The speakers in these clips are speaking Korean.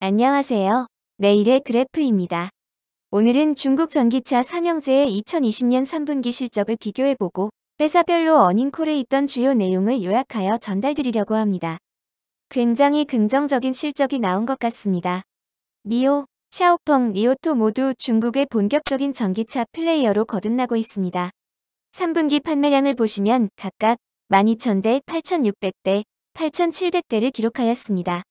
안녕하세요. 내일의 그래프입니다. 오늘은 중국 전기차 삼형제의 2020년 3분기 실적을 비교해보고 회사별로 어닝콜에 있던 주요 내용을 요약하여 전달드리려고 합니다. 굉장히 긍정적인 실적이 나온 것 같습니다. 니오, 샤오펑, 리오토 모두 중국의 본격적인 전기차 플레이어로 거듭나고 있습니다. 3분기 판매량을 보시면 각각 12,000대, 8,600대, 8,700대를 기록하였습니다.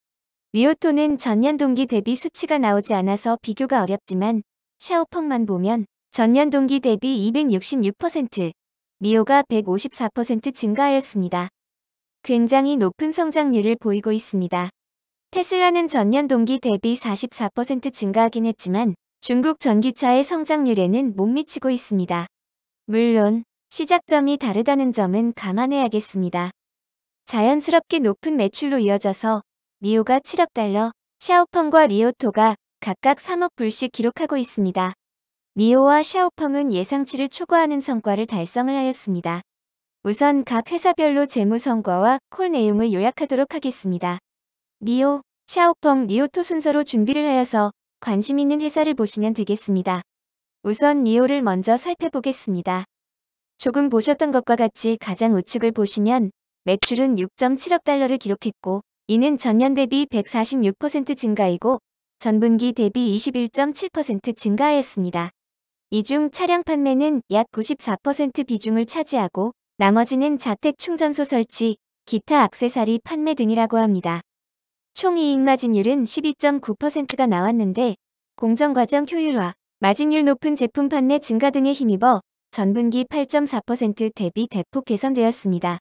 리오토는 전년 동기 대비 수치가 나오지 않아서 비교가 어렵지만 샤오펑만 보면 전년 동기 대비 266%, 리오가 154% 증가하였습니다. 굉장히 높은 성장률을 보이고 있습니다. 테슬라는 전년 동기 대비 44% 증가하긴 했지만 중국 전기차의 성장률에는 못 미치고 있습니다. 물론 시작점이 다르다는 점은 감안해야겠습니다. 자연스럽게 높은 매출로 이어져서 리오가 7억 달러, 샤오펑과 리오토가 각각 3억 불씩 기록하고 있습니다. 리오와 샤오펑은 예상치를 초과하는 성과를 달성을 하였습니다. 우선 각 회사별로 재무 성과와 콜 내용을 요약하도록 하겠습니다. 리오, 샤오펑, 리오토 순서로 준비를 하여서 관심 있는 회사를 보시면 되겠습니다. 우선 리오를 먼저 살펴보겠습니다. 조금 보셨던 것과 같이 가장 우측을 보시면 매출은 6.7억 달러를 기록했고 이는 전년 대비 146% 증가이고 전분기 대비 21.7% 증가하였습니다. 이 중 차량 판매는 약 94% 비중을 차지하고 나머지는 자택 충전소 설치, 기타 액세서리 판매 등이라고 합니다. 총이익 마진율은 12.9%가 나왔는데 공정과정 효율화, 마진율 높은 제품 판매 증가 등에 힘입어 전분기 8.4% 대비 대폭 개선되었습니다.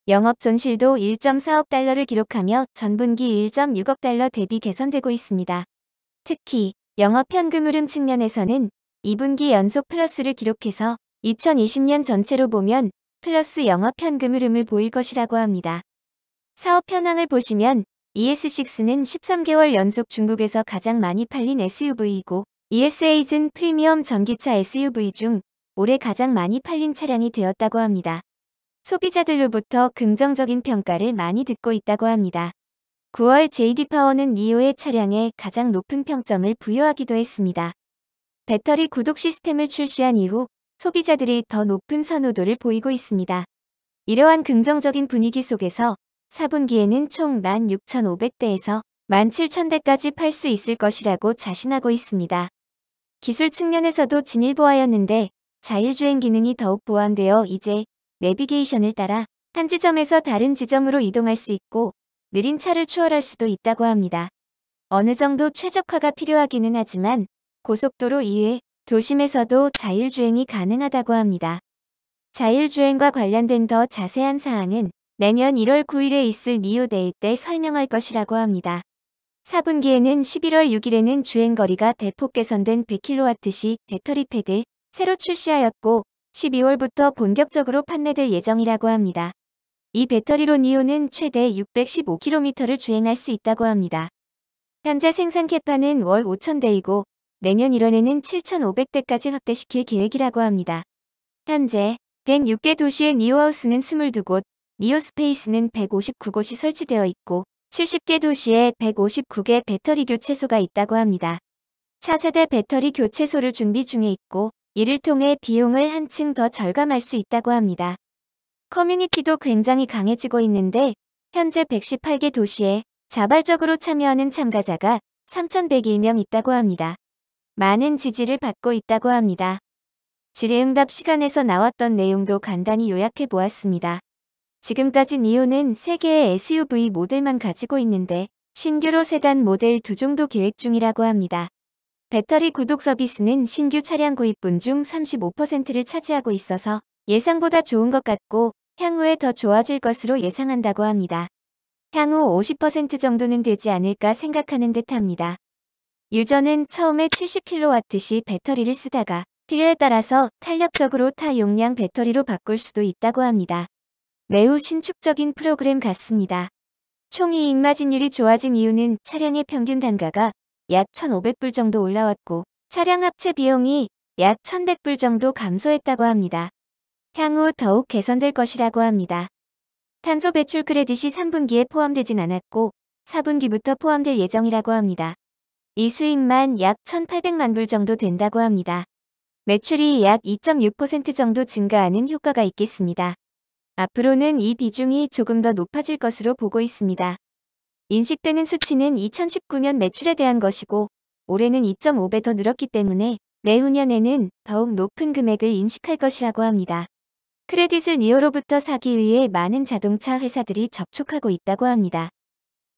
영업 손실도 1.4억 달러를 기록하며 전분기 1.6억 달러 대비 개선되고 있습니다. 특히 영업 현금 흐름 측면에서는 2분기 연속 플러스를 기록해서 2020년 전체로 보면 플러스 영업 현금 흐름을 보일 것이라고 합니다. 사업 현황을 보시면 ES6는 13개월 연속 중국에서 가장 많이 팔린 SUV이고 ES8은 프리미엄 전기차 SUV 중 올해 가장 많이 팔린 차량이 되었다고 합니다. 소비자들로부터 긍정적인 평가를 많이 듣고 있다고 합니다. 9월 JD파워는 니오의 차량에 가장 높은 평점을 부여하기도 했습니다. 배터리 구독 시스템을 출시한 이후 소비자들이 더 높은 선호도를 보이고 있습니다. 이러한 긍정적인 분위기 속에서 4분기에는 총 16,500대에서 17,000대까지 팔 수 있을 것이라고 자신하고 있습니다. 기술 측면에서도 진일보하였는데 자율주행 기능이 더욱 보완되어 이제 내비게이션을 따라 한 지점에서 다른 지점으로 이동할 수 있고 느린 차를 추월할 수도 있다고 합니다. 어느 정도 최적화가 필요하기는 하지만 고속도로 이외 도심에서도 자율주행이 가능하다고 합니다. 자율주행과 관련된 더 자세한 사항은 내년 1월 9일에 있을 니오 데이 때 설명할 것이라고 합니다. 4분기에는 11월 6일에는 주행거리가 대폭 개선된 100kWh 배터리 팩을 새로 출시하였고 12월부터 본격적으로 판매될 예정이라고 합니다. 이 배터리로 니오는 최대 615km를 주행할 수 있다고 합니다. 현재 생산 캐파는 월 5,000대이고 내년 1월에는 7,500대까지 확대시킬 계획이라고 합니다. 현재 106개 도시의 니오하우스는 22곳, 니오스페이스는 159곳이 설치되어 있고 70개 도시에 159개 배터리 교체소가 있다고 합니다. 차세대 배터리 교체소를 준비 중에 있고 이를 통해 비용을 한층 더 절감할 수 있다고 합니다. 커뮤니티도 굉장히 강해지고 있는데 현재 118개 도시에 자발적으로 참여하는 참가자가 3,101명 있다고 합니다. 많은 지지를 받고 있다고 합니다. 질의응답 시간에서 나왔던 내용도 간단히 요약해 보았습니다. 지금까지 니오는 3개의 SUV 모델만 가지고 있는데 신규로 세단 모델 2종도 계획 중이라고 합니다. 배터리 구독 서비스는 신규 차량 구입분 중 35%를 차지하고 있어서 예상보다 좋은 것 같고 향후에 더 좋아질 것으로 예상한다고 합니다. 향후 50% 정도는 되지 않을까 생각하는 듯합니다. 유저는 처음에 70kWh 배터리를 쓰다가 필요에 따라서 탄력적으로 타 용량 배터리로 바꿀 수도 있다고 합니다. 매우 신축적인 프로그램 같습니다. 총이익 마진율이 좋아진 이유는 차량의 평균 단가가 약 1,500불 정도 올라왔고 차량 합체 비용이 약 1,100불 정도 감소했다고 합니다. 향후 더욱 개선될 것이라고 합니다. 탄소 배출 크레딧이 3분기에 포함되진 않았고 4분기부터 포함될 예정이라고 합니다. 이 수익만 약 1,800만 불 정도 된다고 합니다. 매출이 약 2.6% 정도 증가하는 효과가 있겠습니다. 앞으로는 이 비중이 조금 더 높아질 것으로 보고 있습니다. 인식되는 수치는 2019년 매출에 대한 것이고 올해는 2.5배 더 늘었기 때문에 내후년에는 더욱 높은 금액을 인식할 것이라고 합니다. 크레딧을 니오로부터 사기 위해 많은 자동차 회사들이 접촉하고 있다고 합니다.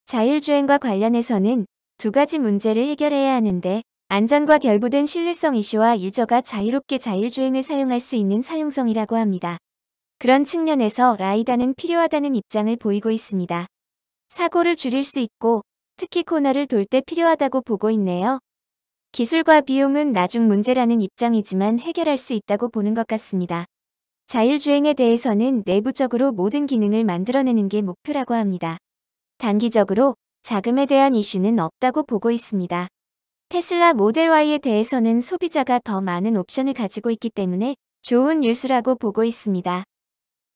자율주행과 관련해서는 두 가지 문제를 해결해야 하는데 안전과 결부된 신뢰성 이슈와 유저가 자유롭게 자율주행을 사용할 수 있는 사용성이라고 합니다. 그런 측면에서 라이다는 필요하다는 입장을 보이고 있습니다. 사고를 줄일 수 있고 특히 코너를 돌 때 필요하다고 보고 있네요. 기술과 비용은 나중 문제라는 입장이지만 해결할 수 있다고 보는 것 같습니다. 자율주행에 대해서는 내부적으로 모든 기능을 만들어내는 게 목표라고 합니다. 단기적으로 자금에 대한 이슈는 없다고 보고 있습니다. 테슬라 모델 Y에 대해서는 소비자가 더 많은 옵션을 가지고 있기 때문에 좋은 뉴스라고 보고 있습니다.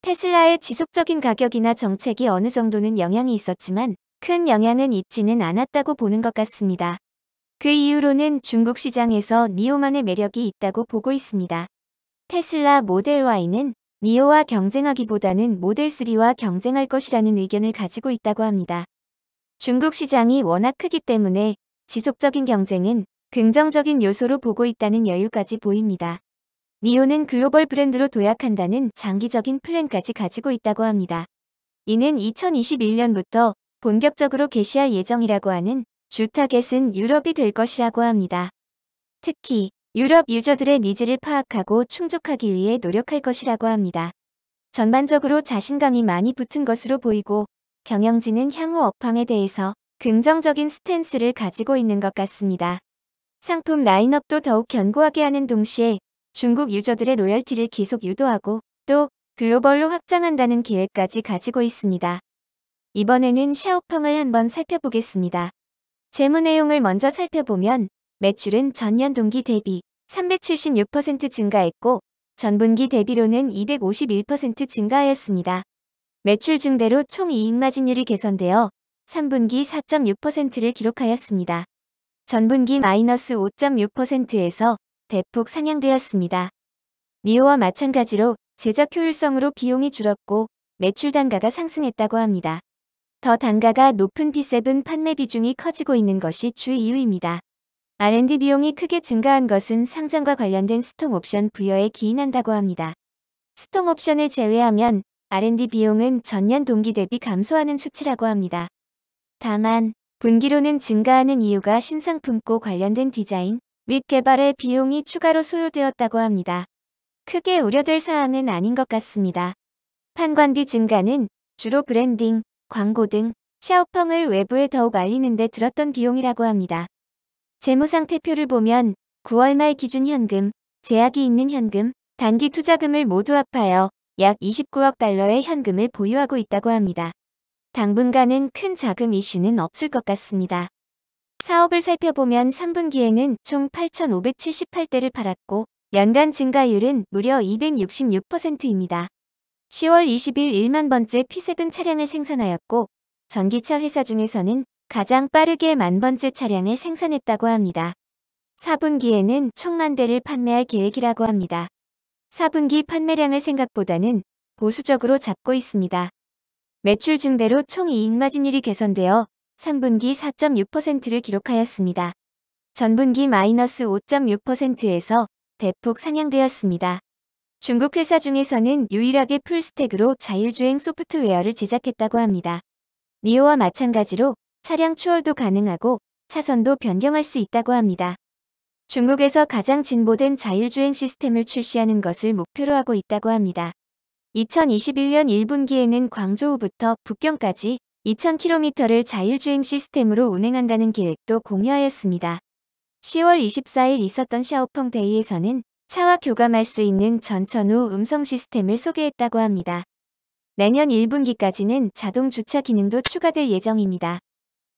테슬라의 지속적인 가격이나 정책이 어느 정도는 영향이 있었지만 큰 영향은 있지는 않았다고 보는 것 같습니다. 그 이유로는 중국 시장에서 니오만의 매력이 있다고 보고 있습니다. 테슬라 모델 Y는 니오와 경쟁하기보다는 모델 3와 경쟁할 것이라는 의견을 가지고 있다고 합니다. 중국 시장이 워낙 크기 때문에 지속적인 경쟁은 긍정적인 요소로 보고 있다는 여유까지 보입니다. 니오는 글로벌 브랜드로 도약한다는 장기적인 플랜까지 가지고 있다고 합니다. 이는 2021년부터 본격적으로 개시할 예정이라고 하는 주 타겟은 유럽이 될 것이라고 합니다. 특히 유럽 유저들의 니즈를 파악하고 충족하기 위해 노력할 것이라고 합니다. 전반적으로 자신감이 많이 붙은 것으로 보이고 경영진은 향후 업황에 대해서 긍정적인 스탠스를 가지고 있는 것 같습니다. 상품 라인업도 더욱 견고하게 하는 동시에 중국 유저들의 로열티를 계속 유도하고 또 글로벌로 확장한다는 계획까지 가지고 있습니다. 이번에는 샤오펑을 한번 살펴보겠습니다. 재무 내용을 먼저 살펴보면 매출은 전년 동기 대비 376% 증가했고 전분기 대비로는 251% 증가하였습니다. 매출 증대로 총 이익마진율이 개선되어 3분기 4.6%를 기록하였습니다. 전분기 마이너스 5.6%에서 대폭 상향되었습니다. 니오와 마찬가지로 제작 효율성으로 비용이 줄었고 매출 단가가 상승했다고 합니다. 더 단가가 높은 P7 판매 비중이 커지고 있는 것이 주 이유입니다. R&D 비용이 크게 증가한 것은 상장과 관련된 스톡 옵션 부여에 기인한다고 합니다. 스톡 옵션을 제외하면 R&D 비용은 전년 동기 대비 감소하는 수치라고 합니다. 다만 분기로는 증가하는 이유가 신상품과 관련된 디자인 및 개발의 비용이 추가로 소요되었다고 합니다. 크게 우려될 사항은 아닌 것 같습니다. 판관비 증가는 주로 브랜딩, 광고 등 샤오펑을 외부에 더욱 알리는 데 들었던 비용이라고 합니다. 재무상태표를 보면 9월 말 기준 현금, 제약이 있는 현금, 단기 투자금을 모두 합하여 약 29억 달러의 현금을 보유하고 있다고 합니다. 당분간은 큰 자금 이슈는 없을 것 같습니다. 사업을 살펴보면 3분기에는 총 8,578대를 팔았고 연간 증가율은 무려 266%입니다. 10월 20일 1만 번째 P7 차량을 생산하였고 전기차 회사 중에서는 가장 빠르게 10,000번째 차량을 생산했다고 합니다. 4분기에는 총 10,000대를 판매할 계획이라고 합니다. 4분기 판매량을 생각보다는 보수적으로 잡고 있습니다. 매출 증대로 총 이익마진율이 개선되어 3분기 4.6%를 기록하였습니다. 전분기 마이너스 5.6%에서 대폭 상향되었습니다. 중국 회사 중에서는 유일하게 풀스택으로 자율주행 소프트웨어를 제작했다고 합니다. 니오와 마찬가지로 차량 추월도 가능하고 차선도 변경할 수 있다고 합니다. 중국에서 가장 진보된 자율주행 시스템을 출시하는 것을 목표로 하고 있다고 합니다. 2021년 1분기에는 광저우부터 북경까지 2,000km를 자율주행 시스템으로 운행한다는 계획도 공유하였습니다. 10월 24일 있었던 샤오펑 데이에서는 차와 교감할 수 있는 전천후 음성 시스템을 소개했다고 합니다. 내년 1분기까지는 자동 주차 기능도 추가될 예정입니다.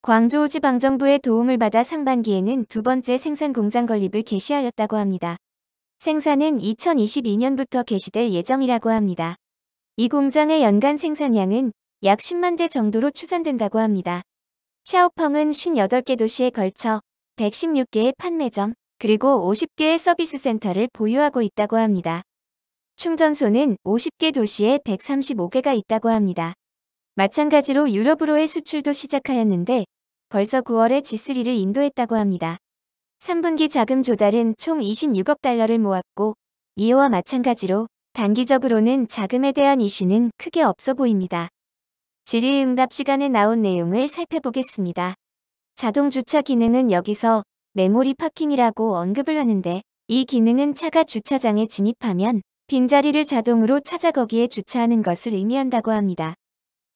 광저우 지방정부의 도움을 받아 상반기에는 두 번째 생산 공장 건립을 개시하였다고 합니다. 생산은 2022년부터 개시될 예정이라고 합니다. 이 공장의 연간 생산량은 약 10만 대 정도로 추산된다고 합니다. 샤오펑은 58개 도시에 걸쳐 116개의 판매점, 그리고 50개의 서비스 센터를 보유하고 있다고 합니다. 충전소는 50개 도시에 135개가 있다고 합니다. 마찬가지로 유럽으로의 수출도 시작하였는데 벌써 9월에 G3를 인도했다고 합니다. 3분기 자금 조달은 총 26억 달러를 모았고 이어와 마찬가지로 단기적으로는 자금에 대한 이슈는 크게 없어 보입니다. 질의응답 시간에 나온 내용을 살펴보겠습니다. 자동 주차 기능은 여기서 메모리 파킹이라고 언급을 하는데 이 기능은 차가 주차장에 진입하면 빈자리를 자동으로 찾아 거기에 주차하는 것을 의미한다고 합니다.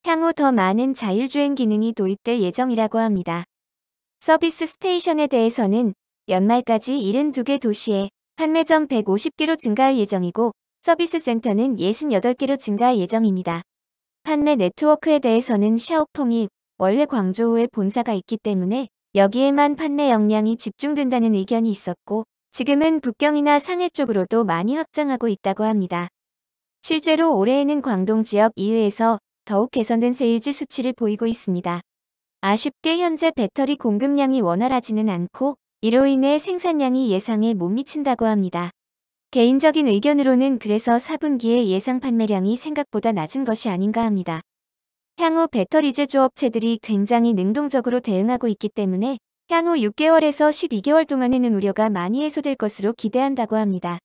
향후 더 많은 자율주행 기능이 도입될 예정이라고 합니다. 서비스 스테이션에 대해서는 연말까지 72개 도시에 판매점 150개로 증가할 예정이고 서비스 센터는 68개로 증가할 예정입니다. 판매 네트워크에 대해서는 샤오펑이 원래 광저우에 본사가 있기 때문에 여기에만 판매 역량이 집중된다는 의견이 있었고 지금은 북경이나 상해 쪽으로도 많이 확장하고 있다고 합니다. 실제로 올해에는 광동 지역 이외에서 더욱 개선된 세일즈 수치를 보이고 있습니다. 아쉽게 현재 배터리 공급량이 원활하지는 않고 이로 인해 생산량이 예상에 못 미친다고 합니다. 개인적인 의견으로는 그래서 4분기의 예상 판매량이 생각보다 낮은 것이 아닌가 합니다. 향후 배터리 제조업체들이 굉장히 능동적으로 대응하고 있기 때문에 향후 6개월에서 12개월 동안에는 우려가 많이 해소될 것으로 기대한다고 합니다.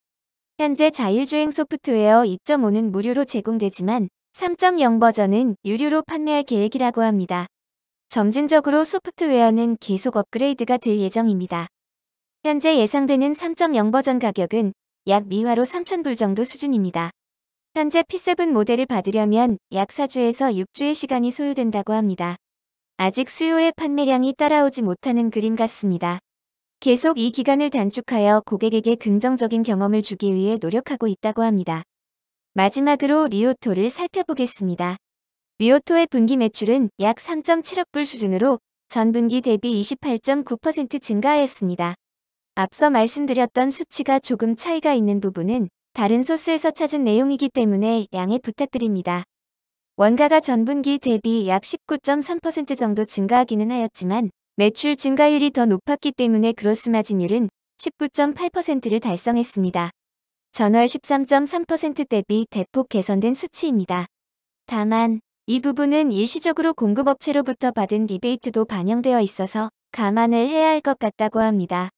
현재 자율주행 소프트웨어 2.5는 무료로 제공되지만 3.0 버전은 유료로 판매할 계획이라고 합니다. 점진적으로 소프트웨어는 계속 업그레이드가 될 예정입니다. 현재 예상되는 3.0 버전 가격은 약 미화로 3,000불 정도 수준입니다. 현재 P7 모델을 받으려면 약 4주에서 6주의 시간이 소요된다고 합니다. 아직 수요의 판매량이 따라오지 못하는 그림 같습니다. 계속 이 기간을 단축하여 고객에게 긍정적인 경험을 주기 위해 노력하고 있다고 합니다. 마지막으로 리오토를 살펴보겠습니다. 리오토의 분기 매출은 약 3.7억 불 수준으로 전분기 대비 28.9% 증가하였습니다. 앞서 말씀드렸던 수치가 조금 차이가 있는 부분은 다른 소스에서 찾은 내용이기 때문에 양해 부탁드립니다. 원가가 전분기 대비 약 19.3% 정도 증가하기는 하였지만 매출 증가율이 더 높았기 때문에 그로스 마진율은 19.8%를 달성했습니다. 전월 13.3% 대비 대폭 개선된 수치입니다. 다만 이 부분은 일시적으로 공급업체로부터 받은 리베이트도 반영되어 있어서 감안을 해야 할 것 같다고 합니다.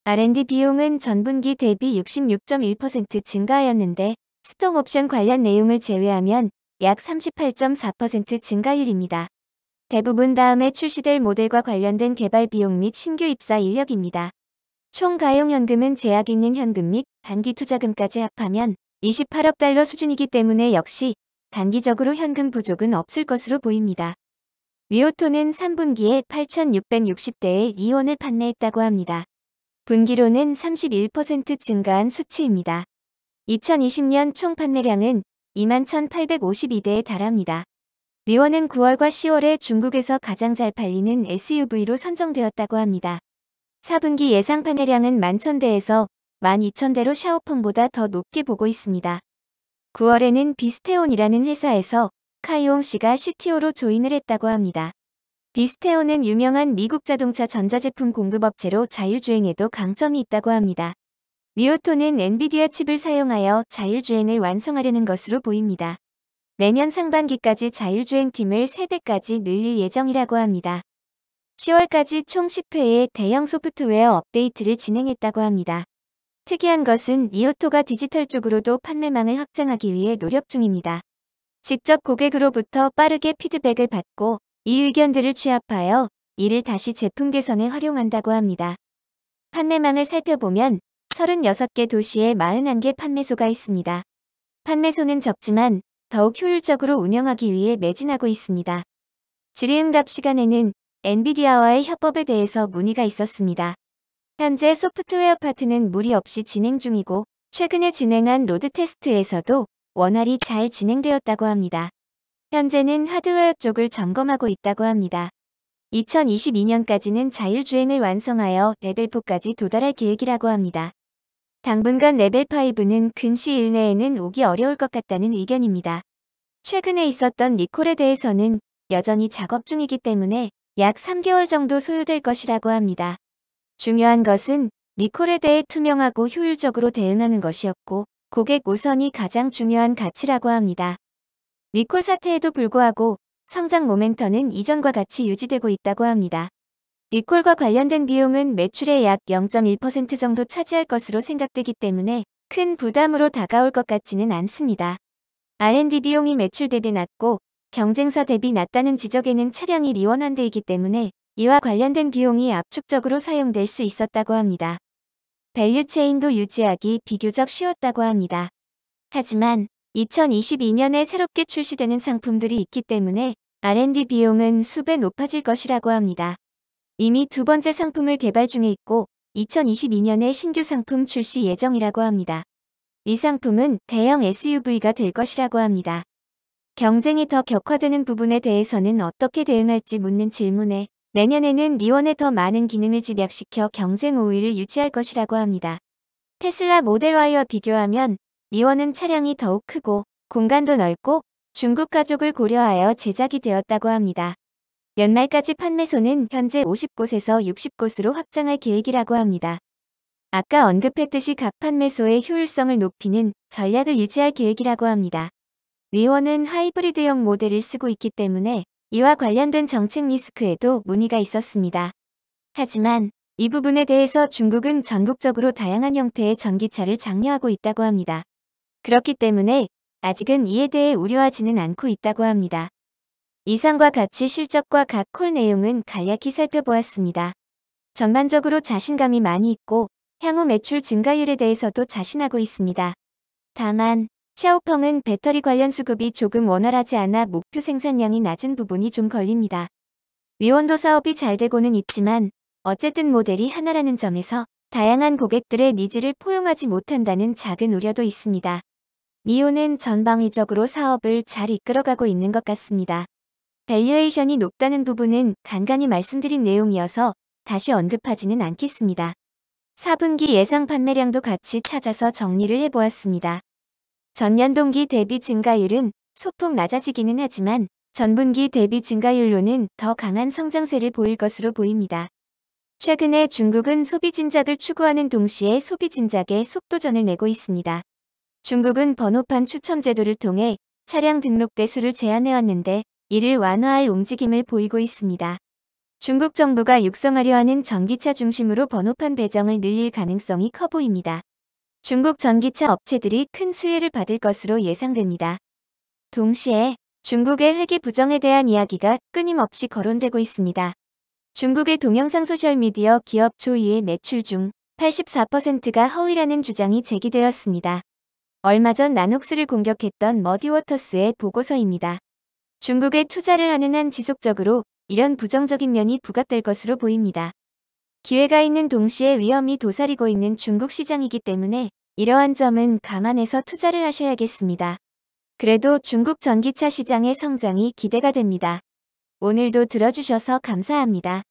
R&D 비용은 전분기 대비 66.1% 증가하였는데 스톡옵션 관련 내용을 제외하면 약 38.4% 증가율입니다. 대부분 다음에 출시될 모델과 관련된 개발 비용 및 신규 입사 인력입니다. 총 가용 현금은 제약 있는 현금 및 단기 투자금까지 합하면 28억 달러 수준이기 때문에 역시 단기적으로 현금 부족은 없을 것으로 보입니다. 리오토는 3분기에 8,660대의 이온을 판매했다고 합니다. 분기로는 31% 증가한 수치입니다. 2020년 총 판매량은 21,852대에 달합니다. 리원은 9월과 10월에 중국에서 가장 잘 팔리는 SUV로 선정되었다고 합니다. 4분기 예상 판매량은 11,000대에서 12,000대로 샤오펑보다 더 높게 보고 있습니다. 9월에는 비스테온이라는 회사에서 카이옹 씨가 CTO로 조인을 했다고 합니다. 비스테온은 유명한 미국 자동차 전자제품 공급업체로 자율주행에도 강점이 있다고 합니다. 리오토는 엔비디아 칩을 사용하여 자율주행을 완성하려는 것으로 보입니다. 내년 상반기까지 자율주행팀을 3배까지 늘릴 예정이라고 합니다. 10월까지 총 10회의 대형 소프트웨어 업데이트를 진행했다고 합니다. 특이한 것은 리오토가 디지털 쪽으로도 판매망을 확장하기 위해 노력 중입니다. 직접 고객으로부터 빠르게 피드백을 받고 이 의견들을 취합하여 이를 다시 제품 개선에 활용한다고 합니다. 판매망을 살펴보면 36개 도시에 41개 판매소가 있습니다. 판매소는 적지만 더욱 효율적으로 운영하기 위해 매진하고 있습니다. 질의응답 시간에는 엔비디아와의 협업에 대해서 문의가 있었습니다. 현재 소프트웨어 파트는 무리 없이 진행 중이고 최근에 진행한 로드 테스트에서도 원활히 잘 진행되었다고 합니다. 현재는 하드웨어 쪽을 점검하고 있다고 합니다. 2022년까지는 자율주행을 완성하여 레벨 4까지 도달할 계획이라고 합니다. 당분간 레벨 5는 근시일 내에는 오기 어려울 것 같다는 의견입니다. 최근에 있었던 리콜에 대해서는 여전히 작업 중이기 때문에 약 3개월 정도 소요될 것이라고 합니다. 중요한 것은 리콜에 대해 투명하고 효율적으로 대응하는 것이었고 고객 우선이 가장 중요한 가치라고 합니다. 리콜 사태에도 불구하고 성장 모멘텀은 이전과 같이 유지되고 있다고 합니다. 리콜과 관련된 비용은 매출의 약 0.1% 정도 차지할 것으로 생각되기 때문에 큰 부담으로 다가올 것 같지는 않습니다. R&D 비용이 매출 대비 낮고 경쟁사 대비 낮다는 지적에는 차량이 리원환되기 때문에 이와 관련된 비용이 압축적으로 사용될 수 있었다고 합니다. 밸류체인도 유지하기 비교적 쉬웠다고 합니다. 하지만 2022년에 새롭게 출시되는 상품들이 있기 때문에 R&D 비용은 수배 높아질 것이라고 합니다. 이미 두 번째 상품을 개발 중에 있고 2022년에 신규 상품 출시 예정이라고 합니다. 이 상품은 대형 SUV가 될 것이라고 합니다. 경쟁이 더 격화되는 부분에 대해서는 어떻게 대응할지 묻는 질문에 내년에는 리원에 더 많은 기능을 집약시켜 경쟁 우위를 유지할 것이라고 합니다. 테슬라 모델 Y와 비교하면 리원은 차량이 더욱 크고 공간도 넓고 중국 가족을 고려하여 제작이 되었다고 합니다. 연말까지 판매소는 현재 50곳에서 60곳으로 확장할 계획이라고 합니다. 아까 언급했듯이 각 판매소의 효율성을 높이는 전략을 유지할 계획이라고 합니다. 리원은 하이브리드형 모델을 쓰고 있기 때문에 이와 관련된 정책 리스크에도 문의가 있었습니다. 하지만 이 부분에 대해서 중국은 전국적으로 다양한 형태의 전기차를 장려하고 있다고 합니다. 그렇기 때문에 아직은 이에 대해 우려하지는 않고 있다고 합니다. 이상과 같이 실적과 각 콜 내용은 간략히 살펴보았습니다. 전반적으로 자신감이 많이 있고 향후 매출 증가율에 대해서도 자신하고 있습니다. 다만 샤오펑은 배터리 관련 수급이 조금 원활하지 않아 목표 생산량이 낮은 부분이 좀 걸립니다. 리원도 사업이 잘 되고는 있지만 어쨌든 모델이 하나라는 점에서 다양한 고객들의 니즈를 포용하지 못한다는 작은 우려도 있습니다. 니오는 전방위적으로 사업을 잘 이끌어가고 있는 것 같습니다. 밸류에이션이 높다는 부분은 간간히 말씀드린 내용이어서 다시 언급하지는 않겠습니다. 4분기 예상 판매량도 같이 찾아서 정리를 해보았습니다. 전년 동기 대비 증가율은 소폭 낮아지기는 하지만 전분기 대비 증가율로는 더 강한 성장세를 보일 것으로 보입니다. 최근에 중국은 소비 진작을 추구하는 동시에 소비 진작에 속도전을 내고 있습니다. 중국은 번호판 추첨 제도를 통해 차량 등록 대수를 제한해왔는데 이를 완화할 움직임을 보이고 있습니다. 중국 정부가 육성하려 하는 전기차 중심으로 번호판 배정을 늘릴 가능성이 커 보입니다. 중국 전기차 업체들이 큰 수혜를 받을 것으로 예상됩니다. 동시에 중국의 회계 부정에 대한 이야기가 끊임없이 거론되고 있습니다. 중국의 동영상 소셜미디어 기업 조2의 매출 중 84%가 허위라는 주장이 제기되었습니다. 얼마 전 나녹스를 공격했던 머디워터스의 보고서입니다. 중국에 투자를 하는 한 지속적으로 이런 부정적인 면이 부각될 것으로 보입니다. 기회가 있는 동시에 위험이 도사리고 있는 중국 시장이기 때문에 이러한 점은 감안해서 투자를 하셔야겠습니다. 그래도 중국 전기차 시장의 성장이 기대가 됩니다. 오늘도 들어주셔서 감사합니다.